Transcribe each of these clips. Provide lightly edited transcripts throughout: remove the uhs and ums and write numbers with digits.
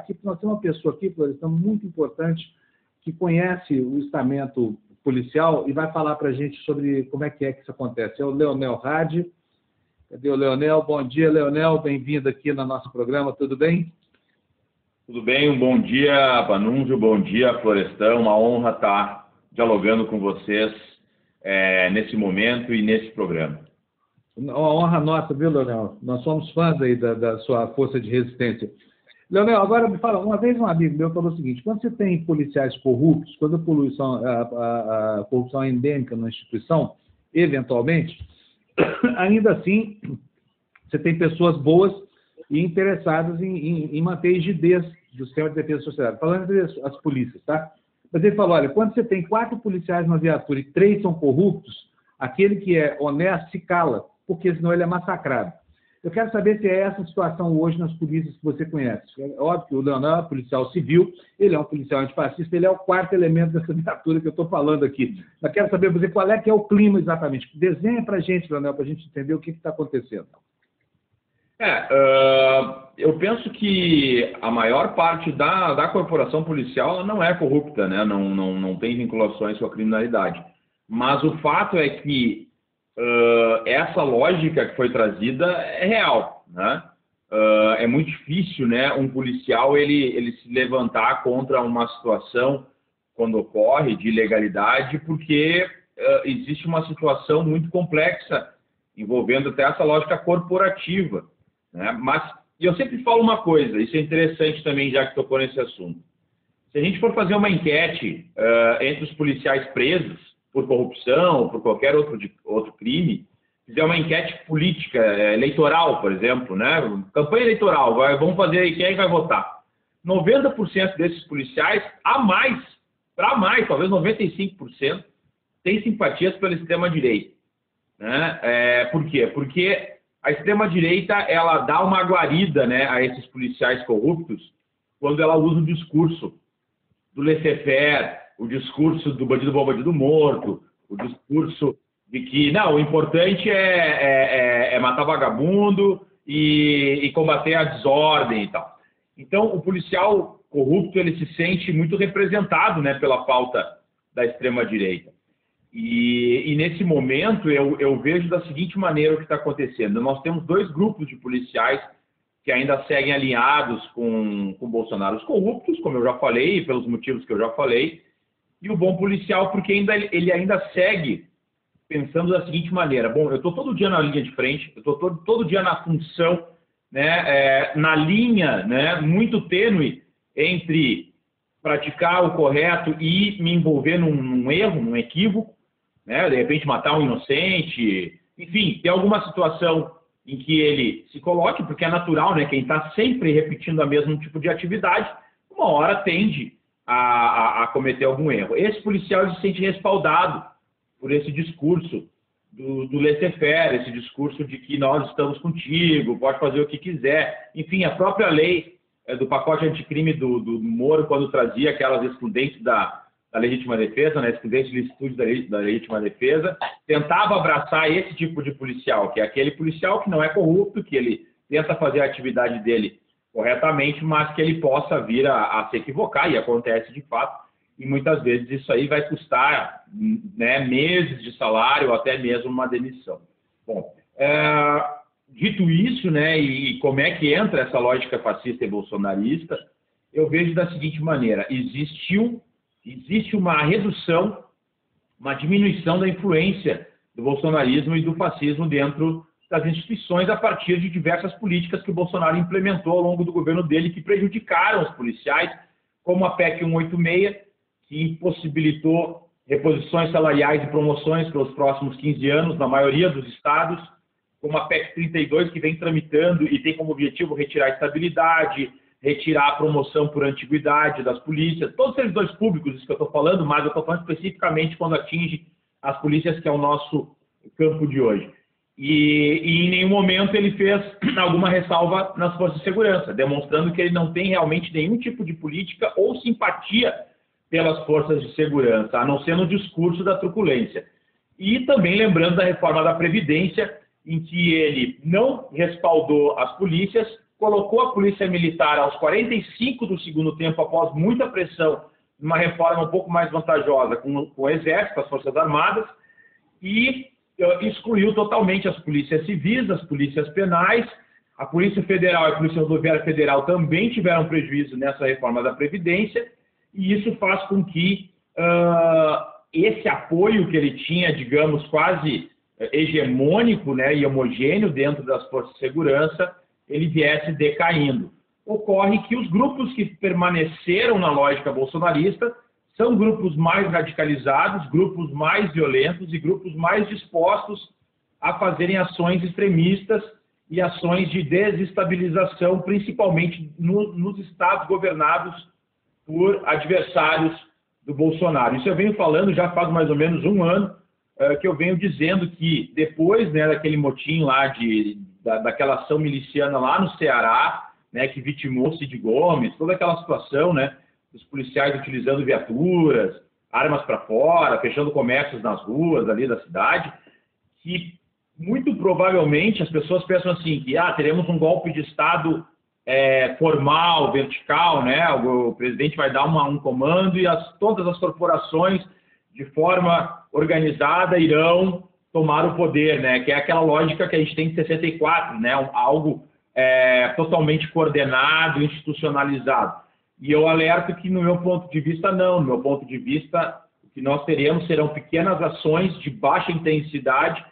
Aqui, nós temos uma pessoa aqui, Florestan, muito importante, que conhece o estamento policial e vai falar para a gente sobre como é que isso acontece. É o Leonel Hadi. Cadê o Leonel? Bom dia, Leonel. Bem-vindo aqui no nosso programa. Tudo bem? Tudo bem. Um bom dia, Panunzio. Bom dia, Florestan. Uma honra estar dialogando com vocês nesse momento e nesse programa. Uma honra nossa, viu, Leonel? Nós somos fãs aí da sua força de resistência. Leonel, agora me fala, uma vez um amigo meu falou o seguinte: quando você tem policiais corruptos, quando a corrupção é endêmica na instituição, eventualmente, ainda assim, você tem pessoas boas e interessadas em manter a rigidez do sistema de defesa da sociedade. Falando das polícias, tá? Mas ele falou, olha, quando você tem 4 policiais na viatura e 3 são corruptos, aquele que é honesto se cala, porque senão ele é massacrado. Eu quero saber se é essa a situação hoje nas polícias que você conhece. É óbvio que o Leonel é policial civil, ele é um policial antifascista, ele é o 4º elemento dessa viatura que eu estou falando aqui. Eu quero saber você qual é que é o clima exatamente. Desenha para a gente, Leonel, para a gente entender o que está acontecendo. Eu penso que a maior parte da corporação policial ela não é corrupta, né? Não tem vinculações com a criminalidade. Mas o fato é que essa lógica que foi trazida é real, né? É muito difícil, né, um policial ele se levantar contra uma situação quando ocorre de ilegalidade, porque existe uma situação muito complexa envolvendo até essa lógica corporativa, né? Mas eu sempre falo uma coisa, isso é interessante também, já que tocou nesse assunto. Se a gente for fazer uma enquete entre os policiais presos por corrupção ou por qualquer outro crime, fizer uma enquete política, eleitoral, por exemplo, né? Campanha eleitoral, vamos fazer aí quem vai votar. 90% desses policiais, para mais, talvez 95%, têm simpatias pela extrema-direita, né? Por quê? Porque a extrema-direita ela dá uma guarida, né, a esses policiais corruptos quando ela usa o discurso do laissez-faire, o discurso do bandido bom, bandido morto, o discurso de que, não, o importante é matar vagabundo e combater a desordem e tal. Então, o policial corrupto, ele se sente muito representado, né, pela pauta da extrema-direita. E nesse momento, eu vejo da seguinte maneira o que está acontecendo. Nós temos 2 grupos de policiais que ainda seguem alinhados com Bolsonaro. Os corruptos, como eu já falei, pelos motivos que eu já falei, e o bom policial, porque ele ainda segue pensando da seguinte maneira: bom, eu estou todo dia na linha de frente, eu estou todo dia na função, né, na linha, né, muito tênue entre praticar o correto e me envolver num erro, num equívoco, né, de repente matar um inocente, enfim, tem alguma situação em que ele se coloque, porque é natural, né, quem está sempre repetindo o mesmo tipo de atividade, uma hora tende a cometer algum erro. Esse policial se sente respaldado por esse discurso do laissez-faire, esse discurso de que nós estamos contigo, pode fazer o que quiser. Enfim, a própria lei do pacote anticrime do Moro, quando trazia aquelas excludentes da legítima defesa, né, excludentes de licitude da legítima defesa, tentava abraçar esse tipo de policial, que é aquele policial que não é corrupto, que ele tenta fazer a atividade dele corretamente, mas que ele possa vir a se equivocar, e acontece de fato, e muitas vezes isso aí vai custar, né, meses de salário, ou até mesmo uma demissão. Bom, dito isso, né, e como é que entra essa lógica fascista e bolsonarista, eu vejo da seguinte maneira: existe uma redução, uma diminuição da influência do bolsonarismo e do fascismo dentro das instituições a partir de diversas políticas que o Bolsonaro implementou ao longo do governo dele que prejudicaram os policiais, como a PEC 186, que impossibilitou reposições salariais e promoções pelos próximos 15 anos na maioria dos estados, como a PEC 32, que vem tramitando e tem como objetivo retirar a estabilidade, retirar a promoção por antiguidade das polícias, todos os servidores públicos, isso que eu estou falando, mas eu estou falando especificamente quando atinge as polícias, que é o nosso campo de hoje. E em nenhum momento ele fez alguma ressalva nas forças de segurança, demonstrando que ele não tem realmente nenhum tipo de política ou simpatia pelas forças de segurança, a não ser no discurso da truculência. E também lembrando da reforma da Previdência, em que ele não respaldou as polícias colocou a polícia militar aos 45 do segundo tempo, após muita pressão, numa reforma um pouco mais vantajosa com o Exército, as Forças Armadas, e excluiu totalmente as polícias civis, as polícias penais. A Polícia Federal e a Polícia Rodoviária Federal também tiveram prejuízo nessa reforma da Previdência, e isso faz com que esse apoio que ele tinha, digamos, quase hegemônico, né, e homogêneo dentro das forças de segurança, ele viesse decaindo. Ocorre que os grupos que permaneceram na lógica bolsonarista são grupos mais radicalizados, grupos mais violentos e grupos mais dispostos a fazerem ações extremistas e ações de desestabilização, principalmente nos estados governados por adversários do Bolsonaro. Isso eu venho falando já faz mais ou menos um ano, que eu venho dizendo que depois, né, daquele motim lá, daquela ação miliciana lá no Ceará, né, que vitimou Cid Gomes, toda aquela situação, né, dos policiais utilizando viaturas, armas para fora, fechando comércios nas ruas ali da cidade, que muito provavelmente as pessoas pensam assim, que teremos um golpe de Estado formal, vertical, né, o presidente vai dar um comando e todas as corporações, de forma organizada, irão tomar o poder, né, que é aquela lógica que a gente tem em 64, né, algo totalmente coordenado, institucionalizado. E eu alerto que, no meu ponto de vista, não. No meu ponto de vista, o que nós teremos serão pequenas ações de baixa intensidade,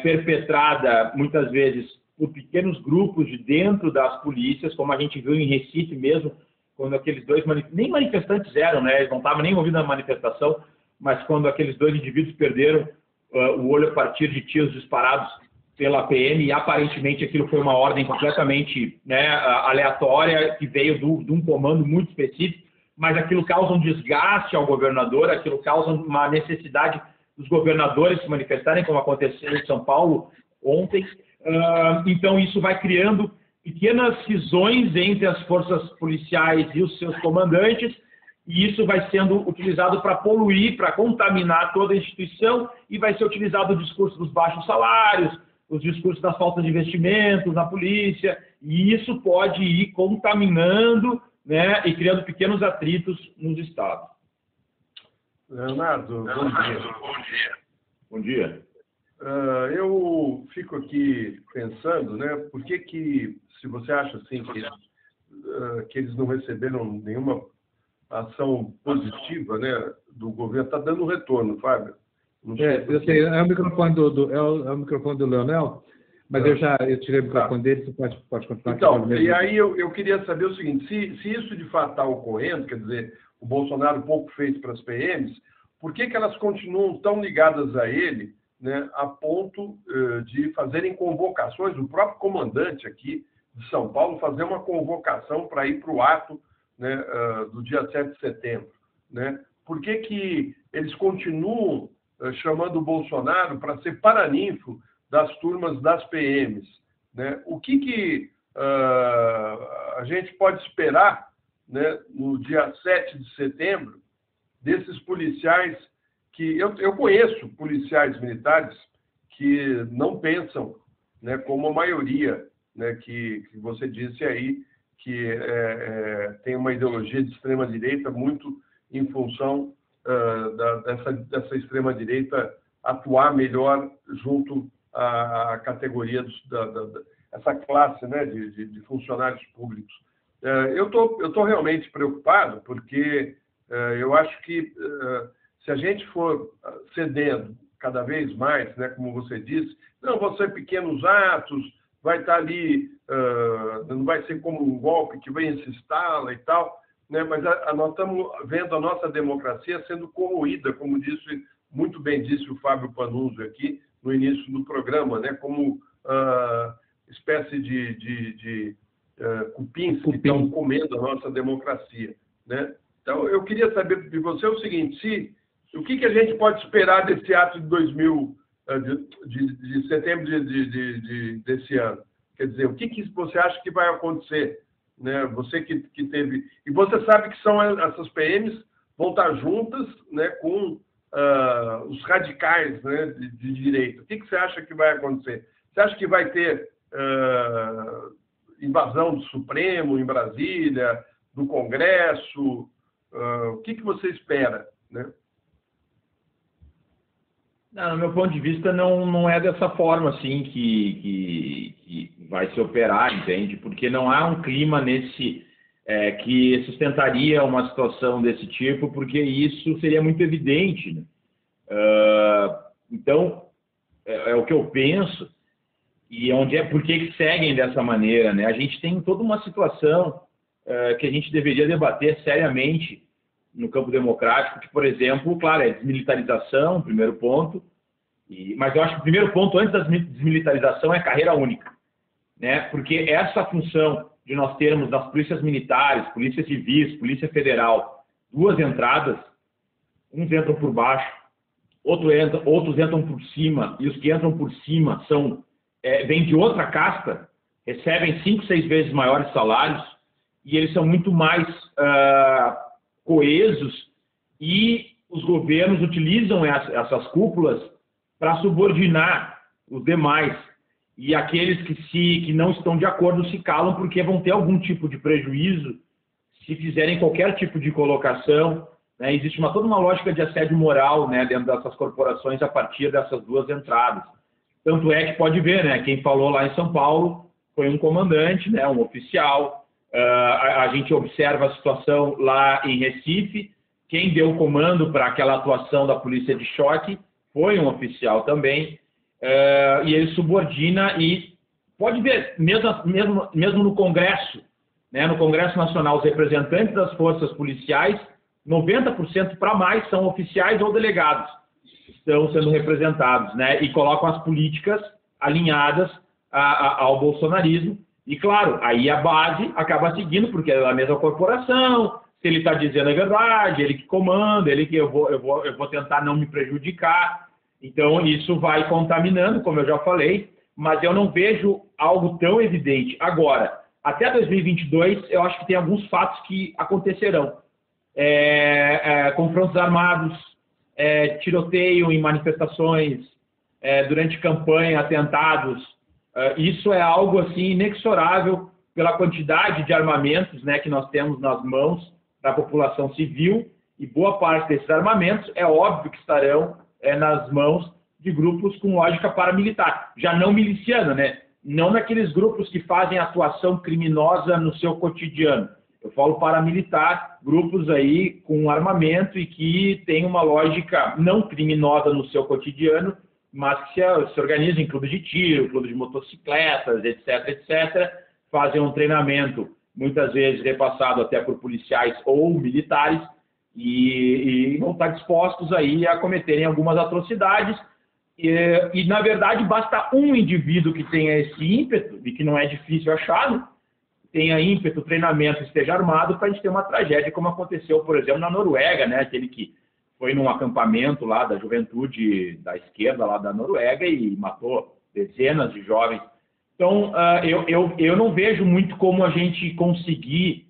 perpetrada, muitas vezes, por pequenos grupos de dentro das polícias, como a gente viu em Recife mesmo, quando aqueles dois nem manifestantes eram, né? Eles não estavam nem envolvidos na manifestação, mas quando aqueles dois indivíduos perderam o olho a partir de tiros disparados pela PM, e aparentemente aquilo foi uma ordem completamente, né, aleatória, que veio de um comando muito específico, mas aquilo causa um desgaste ao governador, aquilo causa uma necessidade dos governadores se manifestarem, como aconteceu em São Paulo ontem. Então isso vai criando pequenas cisões entre as forças policiais e os seus comandantes, e isso vai sendo utilizado para poluir, para contaminar toda a instituição, e vai ser utilizado o discurso dos baixos salários, os discursos da falta de investimentos na polícia, e isso pode ir contaminando, né, e criando pequenos atritos nos estados. Leonardo, bom dia. Bom dia. Eu fico aqui pensando, né, por que se você acha assim que eles não receberam nenhuma ação positiva, né, do governo, está dando retorno, Fábio? Eu sei, é o microfone é o microfone do Leonel, mas eu tirei o microfone dele, você pode continuar. Então, e aí eu queria saber o seguinte, se isso de fato está ocorrendo, quer dizer, o Bolsonaro pouco fez para as PMs, por que elas continuam tão ligadas a ele, né, a ponto de fazerem convocações, o próprio comandante aqui de São Paulo fazer uma convocação para ir para o ato, né, do dia 7 de setembro, né? Por que eles continuam chamando o Bolsonaro para ser paraninfo das turmas das PMs, né? O que a gente pode esperar, né, no dia 7 de setembro desses policiais que... Eu conheço policiais militares que não pensam, né, como a maioria, né, que você disse aí, que tem uma ideologia de extrema-direita muito em função dessa extrema-direita atuar melhor junto à categoria essa classe, né, de funcionários públicos. Eu tô realmente preocupado, porque eu acho que se a gente for cedendo cada vez mais, né, como você disse, não, vão ser pequenos atos, vai estar ali, não vai ser como um golpe que vem e se instala e tal, né? Mas nós estamos vendo a nossa democracia sendo corroída, como muito bem disse o Fábio Panunzio aqui no início do programa, né? Como espécie de cupins que estão comendo a nossa democracia, né? Então, eu queria saber de você o seguinte, o que a gente pode esperar desse ato de setembro desse ano? Quer dizer, o que você acha que vai acontecer? Né? Você que teve... E você sabe que essas PMs vão estar juntas, né, com os radicais, né, de direita. O que você acha que vai acontecer? Você acha que vai ter invasão do Supremo em Brasília, do Congresso? O que você espera, né? Não, no meu ponto de vista, não é dessa forma assim que vai se operar, entende? Porque não há um clima que sustentaria uma situação desse tipo, porque isso seria muito evidente, né? Então, é o que eu penso, e por que seguem dessa maneira, né? A gente tem toda uma situação que a gente deveria debater seriamente no campo democrático, que, por exemplo, claro, é desmilitarização, primeiro ponto, mas eu acho que o primeiro ponto, antes da desmilitarização, é carreira única, né? Porque essa função de nós termos nas polícias militares, polícias civis, polícia federal, duas entradas, uns entram por baixo, outros entram por cima, e os que entram por cima vêm de outra casta, recebem 5, 6 vezes maiores salários, e eles são muito mais coesos, e os governos utilizam essas cúpulas para subordinar os demais. E aqueles que não estão de acordo se calam porque vão ter algum tipo de prejuízo se fizerem qualquer tipo de colocação, né? Existe toda uma lógica de assédio moral, né, dentro dessas corporações a partir dessas duas entradas. Tanto é que pode ver, né, quem falou lá em São Paulo foi um comandante, né, um oficial. A gente observa a situação lá em Recife. Quem deu o comando para aquela atuação da polícia de choque foi um oficial também. E ele subordina e pode ver, mesmo no Congresso, né, no Congresso Nacional, os representantes das forças policiais, 90% para mais são oficiais ou delegados que estão sendo representados, né, e colocam as políticas alinhadas ao bolsonarismo. E, claro, aí a base acaba seguindo, porque é a mesma corporação, se ele está dizendo a verdade, ele que comanda, ele que eu vou tentar não me prejudicar. Então, isso vai contaminando, como eu já falei, mas eu não vejo algo tão evidente. Agora, até 2022, eu acho que tem alguns fatos que acontecerão. Confrontos armados, tiroteio em manifestações, durante campanha, atentados. Isso é algo assim inexorável pela quantidade de armamentos, né, que nós temos nas mãos da população civil, e boa parte desses armamentos é óbvio que estarão nas mãos de grupos com lógica paramilitar, já não miliciana, né? Não naqueles grupos que fazem atuação criminosa no seu cotidiano. Eu falo paramilitar, grupos aí com armamento e que tem uma lógica não criminosa no seu cotidiano, mas que se organizam em clubes de tiro, clubes de motocicletas, etc., etc., fazem um treinamento, muitas vezes repassado até por policiais ou militares, e vão estar dispostos aí a cometerem algumas atrocidades. E, na verdade, basta um indivíduo que tenha esse ímpeto, e que não é difícil achar, tenha ímpeto, treinamento, esteja armado, para a gente ter uma tragédia, como aconteceu, por exemplo, na Noruega, né? Aquele que foi num acampamento lá da juventude da esquerda lá da Noruega e matou dezenas de jovens. Então, eu não vejo muito como a gente conseguir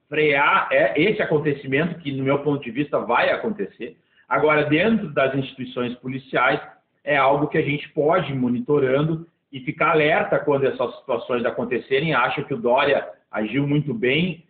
frear esse acontecimento, que, no meu ponto de vista, vai acontecer. Agora, dentro das instituições policiais, é algo que a gente pode ir monitorando e ficar alerta quando essas situações acontecerem. Acho que o Dória agiu muito bem.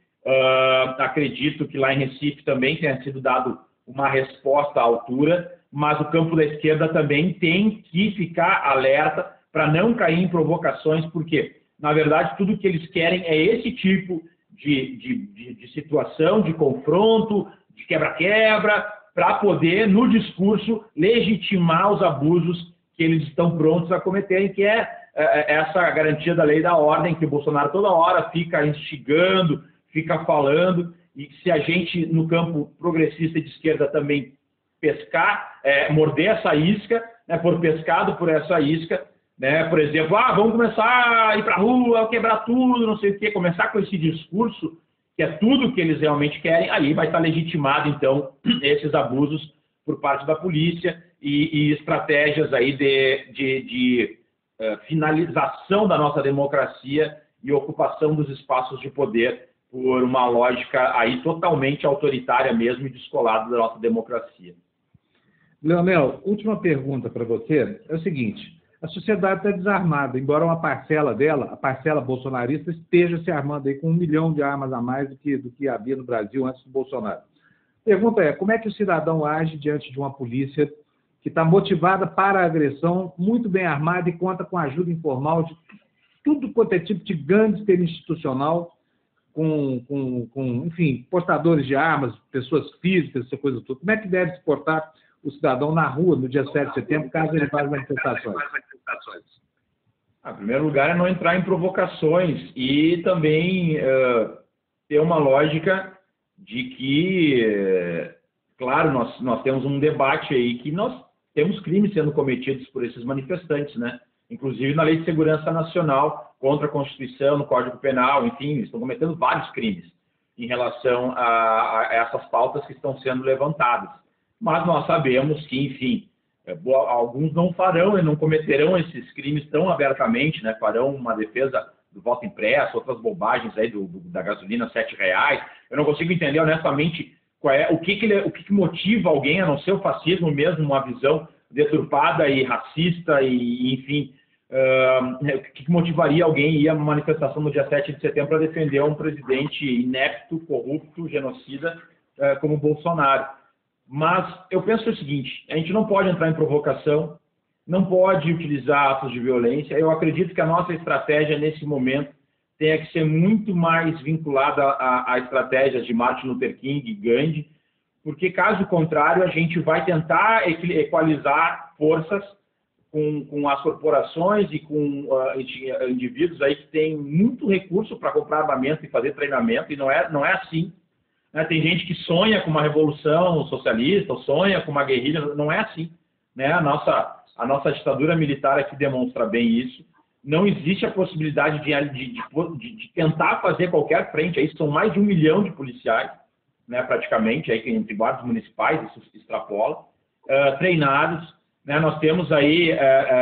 Acredito que lá em Recife também tenha sido dado uma resposta à altura, mas o campo da esquerda também tem que ficar alerta para não cair em provocações, porque, na verdade, tudo que eles querem é esse tipo de situação, de confronto, de quebra-quebra, para poder, no discurso, legitimar os abusos que eles estão prontos a cometerem, que é essa garantia da lei e da ordem, que o Bolsonaro toda hora fica instigando, fica falando, e se a gente, no campo progressista e de esquerda, também pescar, morder essa isca, né, for pescado por essa isca, né, por exemplo, vamos começar a ir para a rua, quebrar tudo, não sei o quê, começar com esse discurso, que é tudo que eles realmente querem, aí vai estar legitimado, então, esses abusos por parte da polícia e estratégias aí de finalização da nossa democracia e ocupação dos espaços de poder por uma lógica aí totalmente autoritária mesmo e descolada da nossa democracia. Leonel, última pergunta para você é o seguinte: a sociedade está desarmada, embora uma parcela dela, a parcela bolsonarista, esteja se armando aí com 1 milhão de armas a mais do que havia no Brasil antes do Bolsonaro. A pergunta é, como é que o cidadão age diante de uma polícia que está motivada para a agressão, muito bem armada e conta com ajuda informal de tudo quanto é tipo de gangster institucional, enfim, portadores de armas, pessoas físicas, essa coisa toda. Como é que deve se portar o cidadão na rua no dia 7 de setembro, caso ele faça manifestações? Em primeiro lugar, é não entrar em provocações e também ter uma lógica de que, claro, nós temos um debate aí que nós temos crimes sendo cometidos por esses manifestantes, né? Inclusive na Lei de Segurança Nacional, contra a Constituição, no Código Penal, enfim, estão cometendo vários crimes em relação a essas pautas que estão sendo levantadas. Mas nós sabemos que, enfim, alguns não farão e não cometerão esses crimes tão abertamente, né? Farão uma defesa do voto impresso, outras bobagens aí da gasolina R$7. Eu não consigo entender honestamente o que motiva alguém, a não ser o fascismo mesmo, uma visão deturpada e racista e enfim, o que motivaria alguém a ir a uma manifestação no dia 7 de setembro para defender um presidente inepto, corrupto, genocida como Bolsonaro. Mas eu penso o seguinte, a gente não pode entrar em provocação, não pode utilizar atos de violência. Eu acredito que a nossa estratégia nesse momento tenha que ser muito mais vinculada à estratégia de Martin Luther King e Gandhi, porque caso contrário a gente vai tentar equalizar forças com as corporações e com indivíduos aí que têm muito recurso para comprar armamento e fazer treinamento, e não é assim. Né? Tem gente que sonha com uma revolução socialista, ou sonha com uma guerrilha, não é assim. Né? A nossa ditadura militar aqui demonstra bem isso. Não existe a possibilidade de tentar fazer qualquer frente. Aí são mais de 1 milhão de policiais, né, praticamente, aí, entre guardas municipais, isso extrapola, treinados. Né? Nós temos aí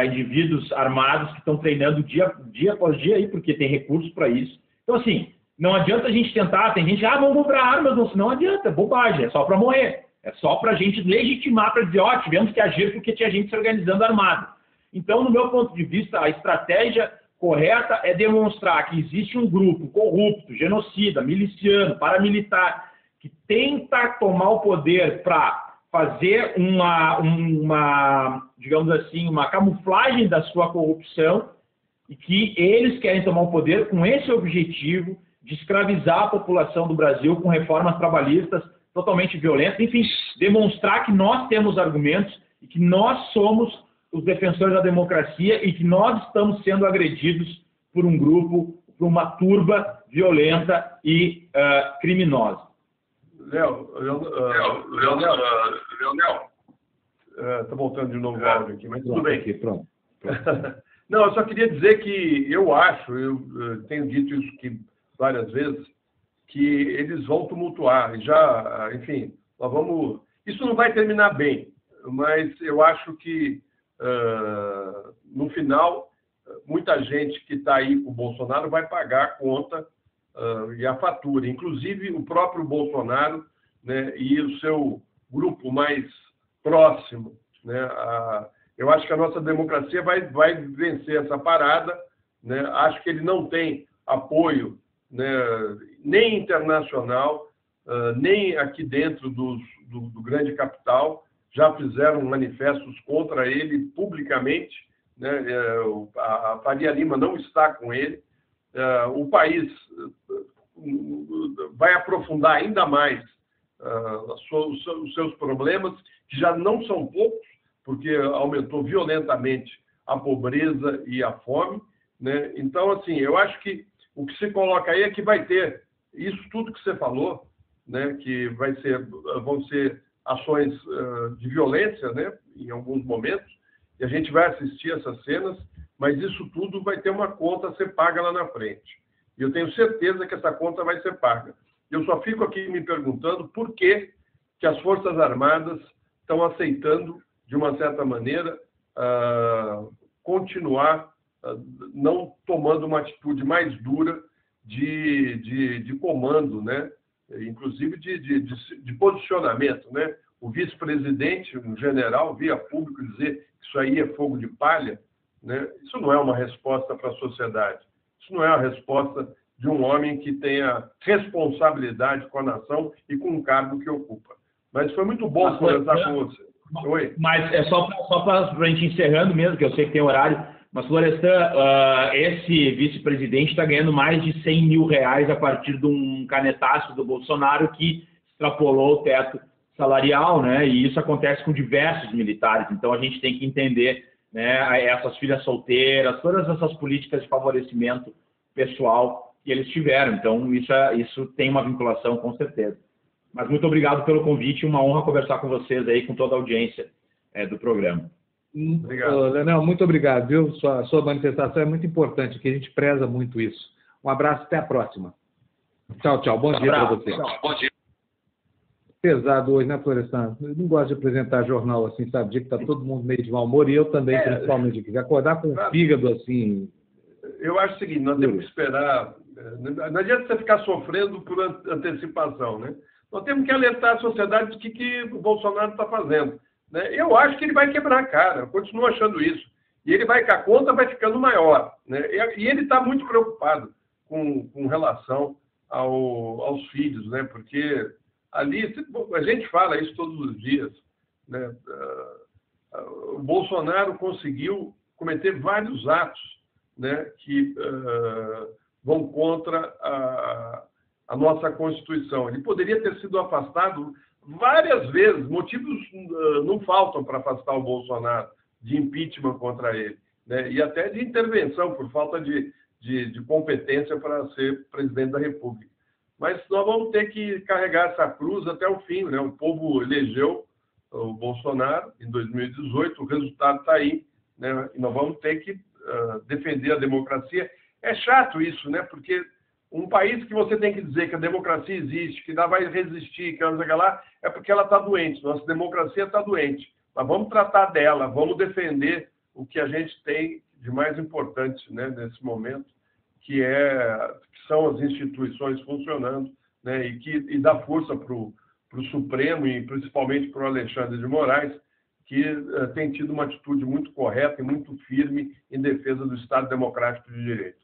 indivíduos armados que estão treinando dia após dia, aí, porque tem recursos para isso. Então, assim, não adianta a gente tentar, tem gente, vamos comprar armas, não adianta, bobagem, é só para morrer. É só para a gente legitimar, para dizer, tivemos que agir porque tinha gente se organizando armado. Então, no meu ponto de vista, a estratégia correta é demonstrar que existe um grupo corrupto, genocida, miliciano, paramilitar, que tenta tomar o poder para fazer digamos assim, uma camuflagem da sua corrupção e que eles querem tomar o poder com esse objetivo de escravizar a população do Brasil com reformas trabalhistas totalmente violentas, enfim, demonstrar que nós temos argumentos e que nós somos os defensores da democracia e que nós estamos sendo agredidos por um grupo, por uma turba violenta e criminosa. Leonel, está voltando de novo o áudio aqui, mas tudo bem. Aqui, pronto. Não, eu só queria dizer que eu tenho dito isso várias vezes, que eles vão tumultuar. Enfim, isso não vai terminar bem, mas eu acho que, no final, muita gente que está aí com o Bolsonaro vai pagar a conta e a fatura, inclusive o próprio Bolsonaro, né, e o seu grupo mais próximo. Né, eu acho que a nossa democracia vai vencer essa parada. Né, acho que ele não tem apoio, né, nem internacional, nem aqui dentro do grande capital. Já fizeram manifestos contra ele publicamente. Né, a Faria Lima não está com ele. O país vai aprofundar ainda mais os seus problemas, que já não são poucos, porque aumentou violentamente a pobreza e a fome. Né? Então, assim, eu acho que o que se coloca aí é que vai ter isso tudo que você falou, né? Que vão ser ações de violência, né? Em alguns momentos, e a gente vai assistir essas cenas, mas isso tudo vai ter uma conta a ser paga lá na frente. E eu tenho certeza que essa conta vai ser paga. Eu só fico aqui me perguntando por que as Forças Armadas estão aceitando, de uma certa maneira, continuar não tomando uma atitude mais dura de comando, né? Inclusive de posicionamento. Né? O vice-presidente, um general, via público dizer que isso aí é fogo de palha. né? Isso não é uma resposta para a sociedade. Isso não é a resposta de um homem que tenha responsabilidade com a nação e com o cargo que ocupa. Mas foi muito bom conversar com você. Oi. Mas é só para a gente encerrando mesmo, que eu sei que tem horário, mas, Florestan, esse vice-presidente está ganhando mais de 100 mil reais a partir de um canetaço do Bolsonaro que extrapolou o teto salarial, né? E isso acontece com diversos militares. Então, a gente tem que entender, né, essas filhas solteiras, todas essas políticas de favorecimento pessoal que eles tiveram. Então, isso tem uma vinculação, com certeza. Mas muito obrigado pelo convite, uma honra conversar com vocês aí, com toda a audiência do programa. Obrigado. Leonel, muito obrigado, viu? Sua manifestação é muito importante, que a gente preza muito isso. Um abraço, até a próxima. Tchau, tchau. Bom dia para você. Bom dia. Pesado hoje, né, Florestan? Eu não gosto de apresentar jornal assim, sabe? Dia que está todo mundo meio de mau humor, e eu também, principalmente aqui. Acordar com o fígado assim... Eu acho o seguinte, nós temos que esperar... Não adianta você ficar sofrendo por antecipação, né? Nós temos que alertar a sociedade do que o Bolsonaro está fazendo, né? Eu acho que ele vai quebrar a cara, eu continuo achando isso. E ele vai, que a conta vai ficando maior, né? E ele está muito preocupado com relação aos filhos, né? Porque ali, a gente fala isso todos os dias, né? O Bolsonaro conseguiu cometer vários atos, né, que vão contra a nossa Constituição. Ele poderia ter sido afastado várias vezes, motivos não faltam para afastar o Bolsonaro, de impeachment contra ele, né, e até de intervenção por falta de competência para ser presidente da República. Mas nós vamos ter que carregar essa cruz até o fim, né? O povo elegeu o Bolsonaro em 2018, o resultado está aí, né? E nós vamos ter que defender a democracia. É chato isso, né? Porque um país que você tem que dizer que a democracia existe, que vai resistir, que não sei lá, é porque ela está doente. Nossa democracia está doente. Mas vamos tratar dela, vamos defender o que a gente tem de mais importante, né, nesse momento, que são as instituições funcionando, né, e dá força para o Supremo e principalmente para o Alexandre de Moraes, que tem tido uma atitude muito correta e muito firme em defesa do Estado Democrático de Direito.